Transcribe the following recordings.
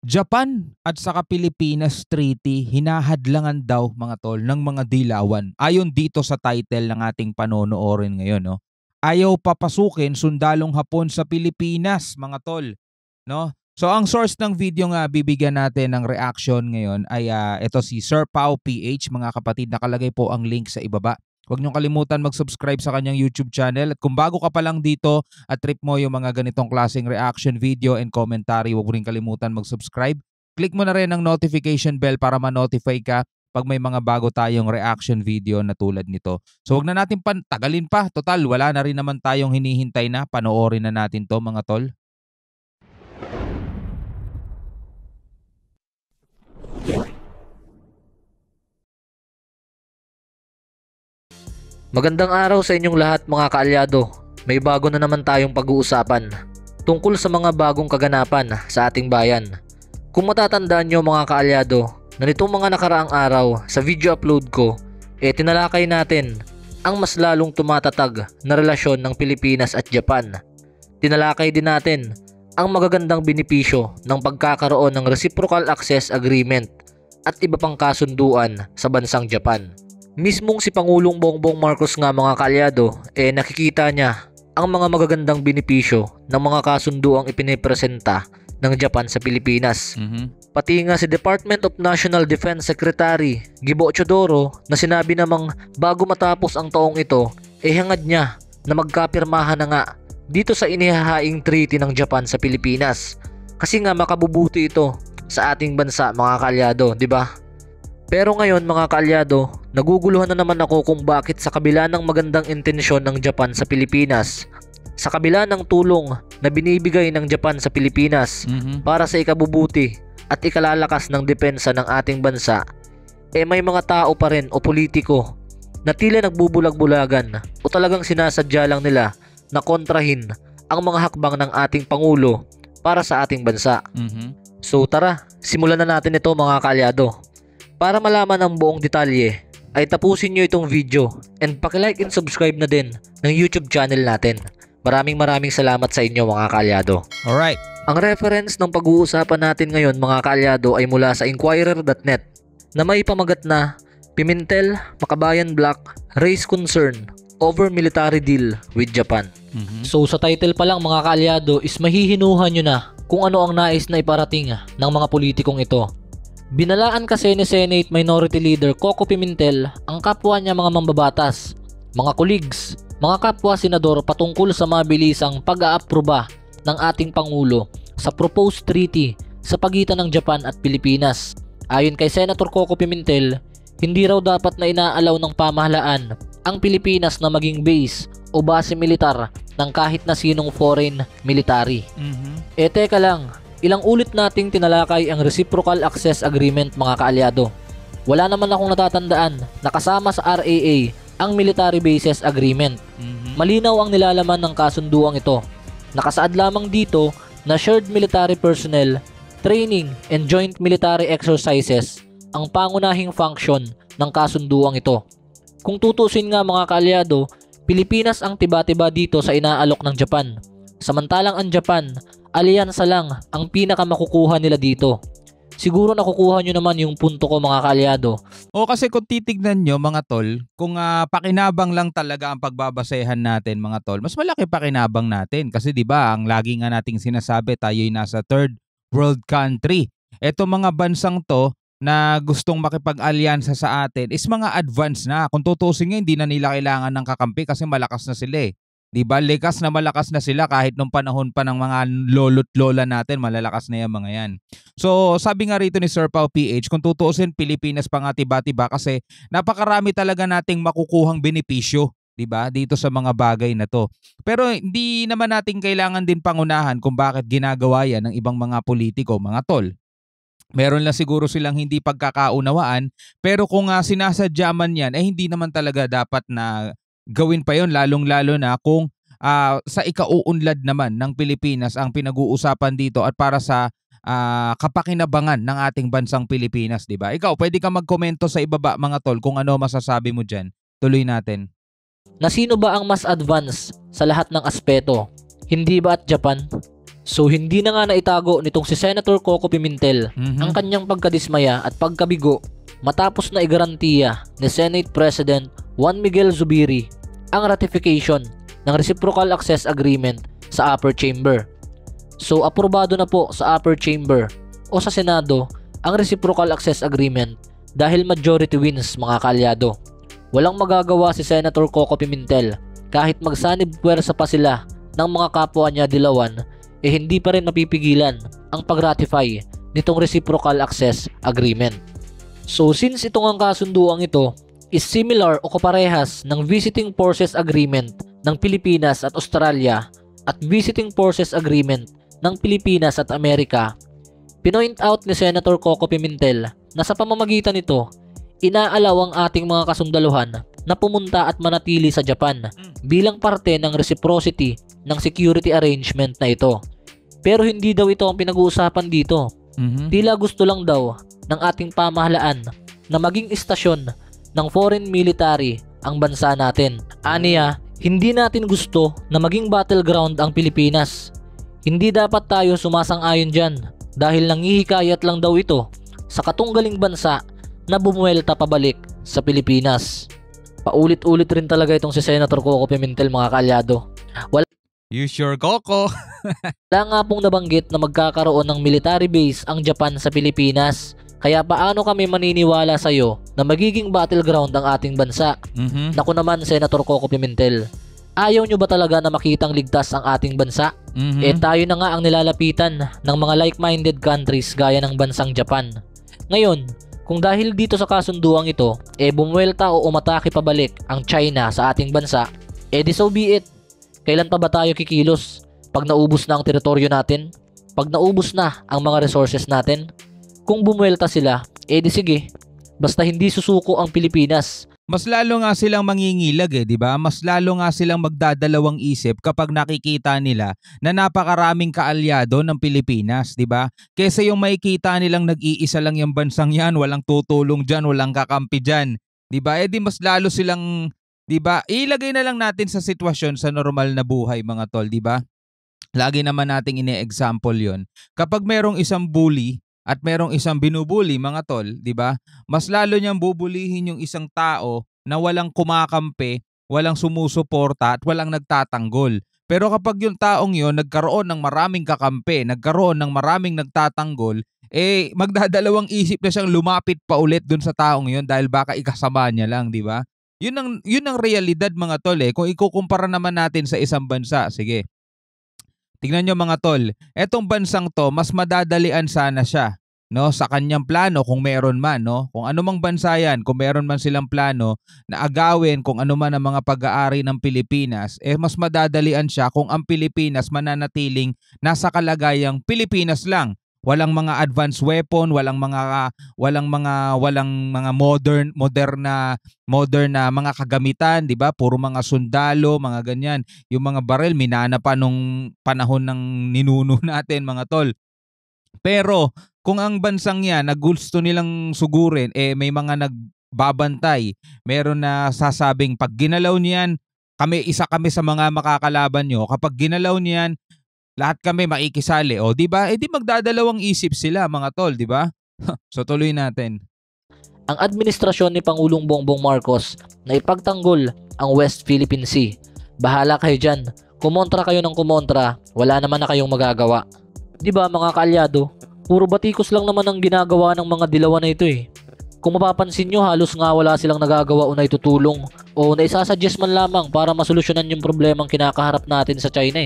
Japan at saka Pilipinas Treaty hinahadlangan daw mga tol ng mga dilawan. Ayon dito sa title ng ating panonoorin ngayon, no. Ayaw papasukin sundalong Hapon sa Pilipinas, mga tol, no. So ang source ng video nga bibigyan natin ng reaction ngayon ay ito si Sir Pao PH, mga kapatid, nakalagay po ang link sa ibaba. Huwag niyong kalimutan mag-subscribe sa kanyang YouTube channel at kung bago ka pa lang dito at trip mo yung mga ganitong klaseng reaction video and commentary, huwag mo rin kalimutan mag-subscribe. Click mo na rin ang notification bell para ma-notify ka pag may mga bago tayong reaction video na tulad nito. So huwag na natin tagalin pa. Total, wala na rin naman tayong hinihintay na. Panoorin na natin to, mga tol. Magandang araw sa inyong lahat, mga kaalyado. May bago na naman tayong pag-uusapan tungkol sa mga bagong kaganapan sa ating bayan. Kung matatandaan nyo, mga kaalyado, na nitong mga nakaraang araw sa video upload ko, tinalakay natin ang mas lalong tumatatag na relasyon ng Pilipinas at Japan. Tinalakay din natin ang magagandang benepisyo ng pagkakaroon ng Reciprocal Access Agreement at iba pang kasunduan sa bansang Japan. Mismong si Pangulong Bongbong Marcos nga, mga kaalyado, nakikita niya ang mga magagandang benepisyo ng mga kasunduang ipinipresenta ng Japan sa Pilipinas. Pati nga si Department of National Defense Secretary Gibo Chodoro na sinabi namang bago matapos ang taong ito, hangad niya na magkapirmahan na nga dito sa inihahaing treaty ng Japan sa Pilipinas. Kasi nga makabubuti ito sa ating bansa, mga kaalyado, di ba? Pero ngayon, mga kaalyado, naguguluhan na naman ako kung bakit sa kabila ng magandang intensyon ng Japan sa Pilipinas, sa kabila ng tulong na binibigay ng Japan sa Pilipinas para sa ikabubuti at ikalalakas ng depensa ng ating bansa, may mga tao pa rin o politiko na tila nagbubulag-bulagan o talagang sinasadya lang nila na kontrahin ang mga hakbang ng ating Pangulo para sa ating bansa. So tara, simulan na natin ito, mga kaalyado. Para malaman ang buong detalye, ay tapusin nyo itong video and pakilike and subscribe na din ng YouTube channel natin. Maraming salamat sa inyo, mga kaalyado. Alright. Ang reference ng pag-uusapan natin ngayon, mga kaalyado, ay mula sa Inquirer.net na may pamagat na Pimentel, Makabayan Black, Raise Concern Over Military Deal with Japan. So sa title pa lang, mga kaalyado, is mahihinuhan nyo na kung ano ang nais na iparating ng mga politikong ito. Binalaan kasi ni Senate Minority Leader Coco Pimentel ang kapwa niya mga mambabatas, mga colleagues, mga kapwa senador patungkol sa mabilisang pag-aaproba ng ating Pangulo sa proposed treaty sa pagitan ng Japan at Pilipinas. Ayon kay Senator Coco Pimentel, hindi raw dapat na inaalaw ng pamahalaan ang Pilipinas na maging base o base militar ng kahit na sinong foreign military. Teka lang, ilang ulit nating tinalakay ang Reciprocal Access Agreement, mga kaalyado. Wala naman akong natatandaan na kasama sa RAA ang Military Bases Agreement. Malinaw ang nilalaman ng kasunduang ito. Nakasaad lamang dito na shared military personnel, training, and joint military exercises ang pangunahing function ng kasunduang ito. Kung tutusin nga, mga kaalyado, Pilipinas ang tiba-tiba dito sa inaalok ng Japan. Samantalang ang Japan, alyansa lang ang pinakamakukuha nila dito. Siguro nakukuha nyo naman yung punto ko, mga kaalyado. O kasi kung titignan nyo, mga tol, kung pakinabang lang talaga ang pagbabasehan natin, mga tol, mas malaki pakinabang natin. Kasi di ba ang lagi nga nating sinasabi, tayo'y nasa third world country. Eto mga bansang to na gustong makipag-alyansa sa atin is mga advance na. Kung tutusin nga, hindi na nila kailangan ng kakampi kasi malakas na sila eh. Diba? Likas na malakas na sila kahit nung panahon pa ng mga lolo't lola natin, malalakas na yung mga yan. So sabi nga rito ni Sir Pao PH, kung tutuusin, Pilipinas pa nga tiba-tiba kasi napakarami talaga nating makukuhang benepisyo, diba? Dito sa mga bagay na to. Pero hindi naman natin kailangan din pangunahan kung bakit ginagawa yan ng ibang mga politiko, mga tol. Meron lang siguro silang hindi pagkakaunawaan, pero kung sinasadya man yan, hindi naman talaga dapat na gawin pa yon, lalong-lalo na kung sa ikauunlad naman ng Pilipinas ang pinag-uusapan dito at para sa kapakinabangan ng ating bansang Pilipinas, di ba? Ikaw, pwede ka magkomento sa ibaba, mga tol, kung ano masasabi mo dyan. Tuloy natin. Na sino ba ang mas advance sa lahat ng aspeto? Hindi ba at Japan? So hindi na nga naitago nitong si Senator Coco Pimentel Mhm. ang kanyang pagkadismaya at pagkabigo matapos na igarantiya ni Senate President Juan Miguel Zubiri ang ratification ng Reciprocal Access Agreement sa Upper Chamber. So aprobado na po sa Upper Chamber o sa Senado ang Reciprocal Access Agreement dahil majority wins, mga kaalyado. Walang magagawa si Senator Coco Pimentel kahit magsanib puwersa pa sila ng mga kapwa niya dilawan, hindi pa rin mapipigilan ang pag-ratify nitong Reciprocal Access Agreement. So since itong ang kasunduang ito is similar o kaparehas ng Visiting Forces Agreement ng Pilipinas at Australia at Visiting Forces Agreement ng Pilipinas at Amerika, pinoint out ni Senator Coco Pimentel na sa pamamagitan nito, inaalaw ang ating mga kasundaluhan na pumunta at manatili sa Japan bilang parte ng reciprocity ng security arrangement na ito. Pero hindi daw ito ang pinag-uusapan dito. Mhm. Tila gusto lang daw ng ating pamahalaan na maging istasyon ng foreign military ang bansa natin. Aniya, hindi natin gusto na maging battleground ang Pilipinas. Hindi dapat tayo sumasang-ayon dyan dahil nangihikayat lang daw ito sa katunggaling bansa na bumuelta pabalik sa Pilipinas. Paulit-ulit rin talaga itong si Senator Coco Pimentel, mga kaalyado. You sure, Coco? Wala nga pong nabanggit na magkakaroon ng military base ang Japan sa Pilipinas. Kaya paano kami maniniwala sa'yo na magiging battleground ang ating bansa? Mhm. Naku naman, Senator Coco Pimentel. Ayaw nyo ba talaga na makitang ligtas ang ating bansa? Mhm. Tayo na nga ang nilalapitan ng mga like-minded countries gaya ng bansang Japan. Ngayon, kung dahil dito sa kasunduang ito, bumuelta o umatake pabalik ang China sa ating bansa, di so be it. Kailan pa ba tayo kikilos? Pag naubos na ang teritoryo natin? Pag naubos na ang mga resources natin? Kung bumuelta sila, di sige. Basta hindi susuko ang Pilipinas. Mas lalo nga silang mangingilag di ba? Mas lalo nga silang magdadalawang isip kapag nakikita nila na napakaraming kaalyado ng Pilipinas, di ba? Kesa yung makikita nilang nag-iisa lang yung bansang yan, walang tutulong dyan, walang kakampi dyan, di ba? Di mas lalo silang, di ba? Ilagay na lang natin sa sitwasyon sa normal na buhay, mga tol, di ba? Lagi naman nating ine-example yon. Kapag merong isang bully at merong isang binubuli, mga tol, di ba? Mas lalo niyang bubulihin yung isang tao na walang kumakampi, walang sumusuporta at walang nagtatanggol. Pero kapag yung taong yon nagkaroon ng maraming kakampi, nagkaroon ng maraming nagtatanggol, magdadalawang isip na siyang lumapit pa ulit dun sa taong yon dahil baka ikasama niya lang, di ba? Yun ang realidad, mga tol. Kung ikukumpara naman natin sa isang bansa, sige. Tingnan nyo, mga tol, etong bansang to, mas madadalian sana siya, no, sa kanyang plano kung meron man, no? Kung anumang bansa yan, kung meron man silang plano na agawin kung ano man ang mga pag-aari ng Pilipinas, mas madadalian siya kung ang Pilipinas mananatiling nasa kalagayang Pilipinas lang. Walang mga advanced weapon, walang mga modern na mga kagamitan, 'di ba? Puro mga sundalo, mga ganyan. Yung mga baril minana pa nung panahon ng ninuno natin, mga tol. Pero kung ang bansang 'yan na gusto nilang sugurin, may mga nagbabantay. Meron na sasabing pag ginalaw niyan, isa kami sa mga makakalaban nyo. Kapag ginalaw niyan, lahat kami makikisali. O, di ba? Di magdadalawang isip sila, mga tol, di ba? So, tuloy natin. Ang administrasyon ni Pangulong Bongbong Marcos na ipagtanggol ang West Philippine Sea. Bahala kayo dyan. Kumontra kayo ng kumontra, wala naman na kayong magagawa. Di ba, mga kaalyado? Puro batikos lang naman ang ginagawa ng mga dilawan na ito Kung mapapansin nyo, halos nga wala silang nagagawa o naitutulong o naisasuggest man lamang para masolusyonan yung problemang kinakaharap natin sa China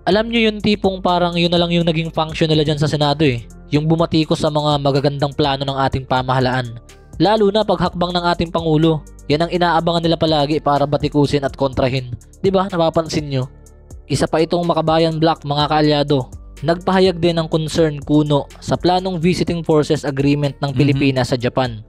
Alam nyo yung tipong parang yun na lang yung naging function nila dyan sa Senado Yung bumatikos sa mga magagandang plano ng ating pamahalaan. Lalo na paghakbang ng ating Pangulo. Yan ang inaabangan nila palagi para batikusin at kontrahin. Diba? Napapansin nyo? Isa pa itong Makabayan Black, mga kaalyado. Nagpahayag din ng concern kuno sa planong Visiting Forces Agreement ng Pilipinas sa Japan.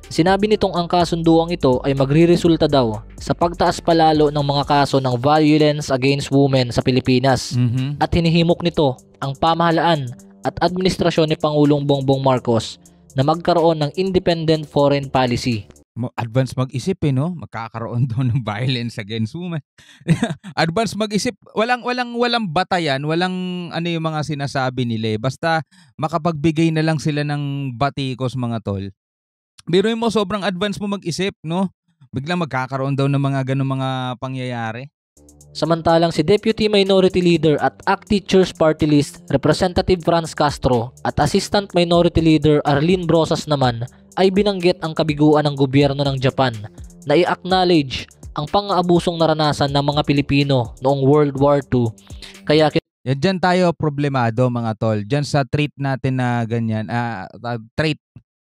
Sinabi nitong ang kasunduang ito ay magriresulta daw sa pagtaas palalo ng mga kaso ng violence against women sa Pilipinas. At hinihimok nito ang pamahalaan at administrasyon ni Pangulong Bongbong Marcos na magkaroon ng independent foreign policy. Advance mag-isip no? Magkakaroon daw ng violence against women. Advance mag-isip, walang batayan, walang ano yung mga sinasabi nila eh. Basta makapagbigay na lang sila ng batikos mga tol. Biruin mo sobrang advance mo mag-isip, no? Biglang magkakaroon daw ng mga ganung mga pangyayari. Samantalang si Deputy Minority Leader at ACT Teachers Party List Representative Franz Castro at Assistant Minority Leader Arlene Brosas naman ay binanggit ang kabiguan ng gobyerno ng Japan na i-acknowledge ang pang-aabusong naranasan ng mga Pilipino noong World War II. Kaya Yan dyan tayo problemado mga tol. Dyan sa trait natin na ganyan, trait.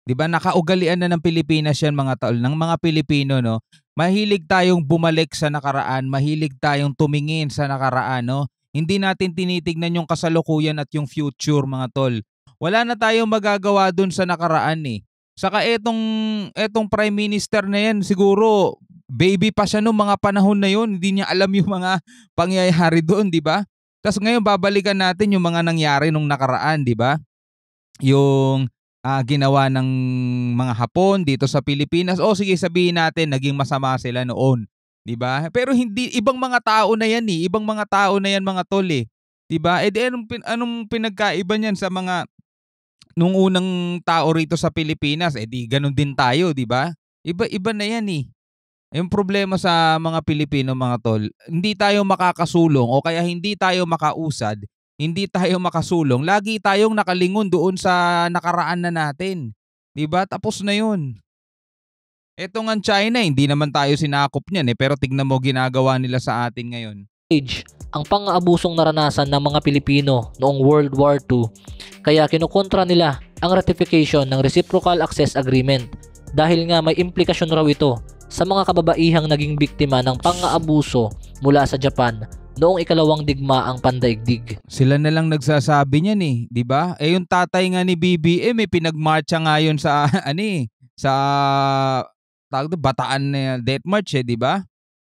'Di ba nakaugalian na ng Pilipinas yan mga tol, ng mga Pilipino no. Mahilig tayong bumalik sa nakaraan, mahilig tayong tumingin sa nakaraan no. Hindi natin tinitignan yung kasalukuyan at yung future mga tol. Wala na tayong magagawa dun sa nakaraan eh. Saka etong Prime Minister na yan siguro baby pa siya nung mga panahon na yun. Hindi niya alam yung mga pangyayari doon, 'di ba? Tapos ngayon babalikan natin yung mga nangyari nung nakaraan, 'di ba? Yung ginawa ng mga Hapon dito sa Pilipinas. O sige, sabihin natin naging masama sila noon, 'di ba? Pero hindi, ibang mga tao na 'yan eh. Ibang mga tao na 'yan mga tol eh. 'Di ba? Eh di anong pinagkaiba niyan sa mga nung unang tao rito sa Pilipinas? Eh di ganun din tayo, 'di ba? Iba-iba na 'yan eh. Yung problema sa mga Pilipino mga tol, hindi tayo makakasulong o kaya hindi tayo makausad, hindi tayo makasulong, lagi tayong nakalingon doon sa nakaraan na natin. 'Di ba? Tapos na 'yun. Eto ngang China, hindi naman tayo sinakop niyan eh, pero tignan mo ginagawa nila sa atin ngayon. ang pang-aabusong naranasan ng mga Pilipino noong World War II. Kaya kinukontra nila ang ratification ng Reciprocal Access Agreement dahil nga may implikasyon raw ito sa mga kababaihang naging biktima ng pang-aabuso mula sa Japan noong ikalawang digmaang pandaigdig. Sila na lang nagsasabi niyan eh, 'di ba? Eh yung tatay nga ni BBM may pinagmarcha ngayon sa sa tawag doon, Bataan na Death March eh, 'di ba?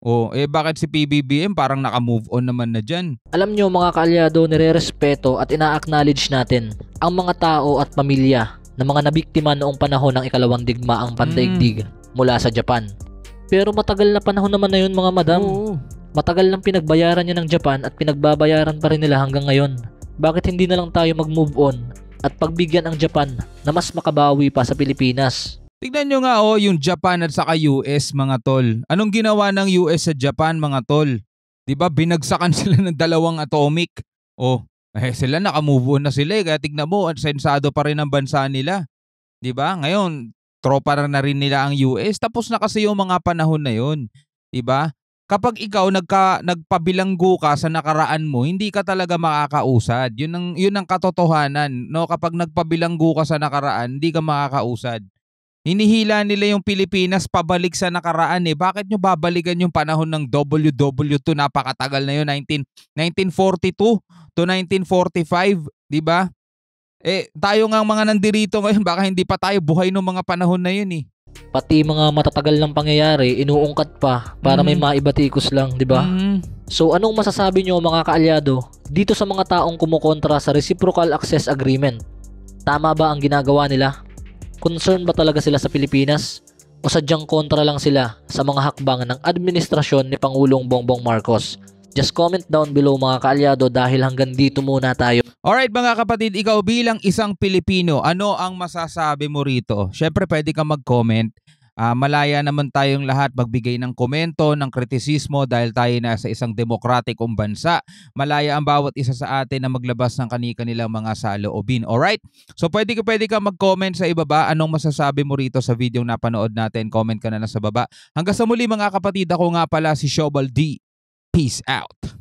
Oh, eh bakit si PBBM parang naka-move on naman na diyan? Alam nyo mga kaalyado, nire-respeto at ina-acknowledge natin ang mga tao at pamilya ng mga nabiktima noong panahon ng ikalawang digmaang pandaigdig mula sa Japan. Pero matagal na panahon naman na yun mga madam. Oo. Matagal lang pinagbayaran niya ng Japan at pinagbabayaran pa rin nila hanggang ngayon. Bakit hindi na lang tayo mag-move on at pagbigyan ang Japan na mas makabawi pa sa Pilipinas? Tignan nyo nga yung Japan at saka US mga tol. Anong ginawa ng US sa Japan mga tol? 'Di ba binagsakan sila ng 2 atomic? Oh, sila naka-move on na sila eh. Kaya tignan mo, sensado pa rin ang bansa nila. 'Di ba? Ngayon, tropa na rin nila ang US. Tapos na kasi yung mga panahon na 'yon. 'Di ba? Kapag ikaw nagpabilanggo ka sa nakaraan mo, hindi ka talaga makakausad. Yun ang katotohanan, no? Kapag nagpabilanggo ka sa nakaraan, hindi ka makakausad. Hinihila nila yung Pilipinas pabalik sa nakaraan eh. Bakit nyo babalikan yung panahon ng WW2? Napakatagal na yun, 1942 to 1945, di ba? Eh, tayo nga mga nandirito ngayon, baka hindi pa tayo buhay noong mga panahon na yun eh. Pati mga matatagal ng pangyayari, inuungkat pa para may maibatikos lang, di ba? So anong masasabi nyo mga kaalyado dito sa mga taong kumukontra sa Reciprocal Access Agreement? Tama ba ang ginagawa nila? Concern ba talaga sila sa Pilipinas? O sadyang kontra lang sila sa mga hakbang ng administrasyon ni Pangulong Bongbong Marcos? Just comment down below mga kaalyado dahil hanggang dito muna tayo. Alright mga kapatid, ikaw bilang isang Pilipino, ano ang masasabi mo rito? Syempre pwede kang mag-comment. Malaya naman tayong lahat magbigay ng komento, ng kritisismo dahil tayo nasa isang demokratikong bansa. Malaya ang bawat isa sa atin na maglabas ng kanilang mga saloobin. Alright? So pwede ka mag-comment sa ibaba. Anong masasabi mo rito sa video na napanood natin? Comment ka na sa baba. Hanggang sa muli mga kapatid, ako nga pala si Shobal D. Peace out.